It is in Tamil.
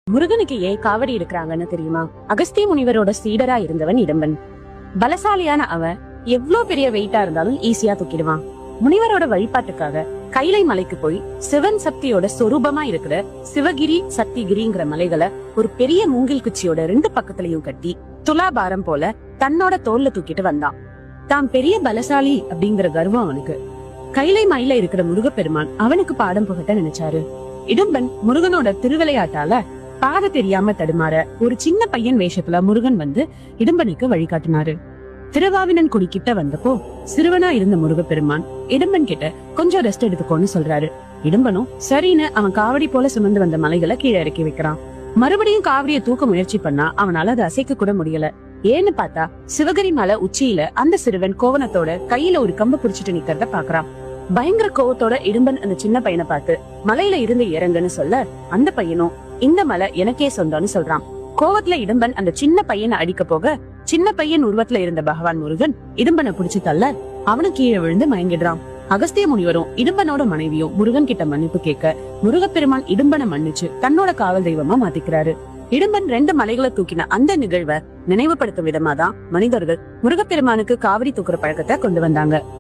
முருகனுக்கு ஏன் காவடி எடுக்கிறாங்கன்னு தெரியுமா? அகஸ்திய முனிவரோட சீடரா இருந்தவன் இடும்பன். பலசாலியான அவன் எவ்வளவு பெரிய வெயிட்டா இருந்தாலும் ஈஸியா தூக்கிடுவான். முனிவரோட வழிபாட்டுக்காக கைலை மலைக்கு போய் சிவன் சக்தியோட சொரூபமா இருக்கிற சிவகிரி சக்திகிரிங்கிற மலைகளை ஒரு பெரிய மூங்கில் குச்சியோட 2 பக்கத்துலயும் கட்டி துலாபாரம் போல தன்னோட தோல்ல தூக்கிட்டு வந்தான். தான் பெரிய பலசாலி அப்படிங்கிற கர்வம் அவனுக்கு. கைலை மலையில இருக்கிற முருகப்பெருமான் அவனுக்கு பாடம் புகட்ட நினைச்சாரு. இடும்பன் முருகனோட திருவிளையாட்டால பாத தெரியாம தடுமாற ஒரு சின்ன பையன் வேஷத்துல முருகன் வந்து இடும்பனுக்கு வழிகாட்டினாரு. திருவாவினன் குடி கிட்ட வந்தப்போ சிறுவனா இருந்த முருகப்பெருமான் இடும்பன் கிட்ட கொஞ்சம் ரெஸ்ட் எடுத்துக்கோன்னு சொல்றாரு. இடும்பனும் சரின்னு அவன் காவடி போல சுமந்து வந்த மலைகளை கீழே இறக்கி வைக்கிறான். மறுபடியும் காவடியை தூக்க முயற்சி பண்ணா அவனால அதை அசைக்க கூட முடியல. ஏன்னு பார்த்தா சிவகிரி மலை உச்சியில அந்த சிறுவன் கோவணத்தோட கையில ஒரு கம்பு புடிச்சிட்டு நிக்கிறத பாக்குறான். பயங்கர கோவத்தோட இடும்பன் அந்த சின்ன பையனை பார்த்து மலையில இருந்து இறங்குன்னு சொல்ல அந்த பையனும் இந்த மலை எனக்கே சொந்தம்னு சொல்றான். கோவத்துல இடும்பன் அந்த சின்ன பையனை அடிக்க போக சின்ன பையன் உருவத்துல இருந்த பகவான் முருகன் இடும்பனை புடிச்சு தள்ள அவனு கீழே விழுந்து மயங்கிடுறான். அகஸ்திய முனிவரும் இடும்பனோட மனைவியும் முருகன் கிட்ட மன்னிப்பு கேட்க முருகப்பெருமான் இடும்பனை மன்னிச்சு தன்னோட காவல் தெய்வமா மாத்திக்கிறாரு. இடும்பன் 2 மலைகளை தூக்கின அந்த நிகழ்வை நினைவுபடுத்தும் விதமாதான் மனிதர்கள் முருகப்பெருமானுக்கு காவடி தூக்குற பழக்கத்தை கொண்டு வந்தாங்க.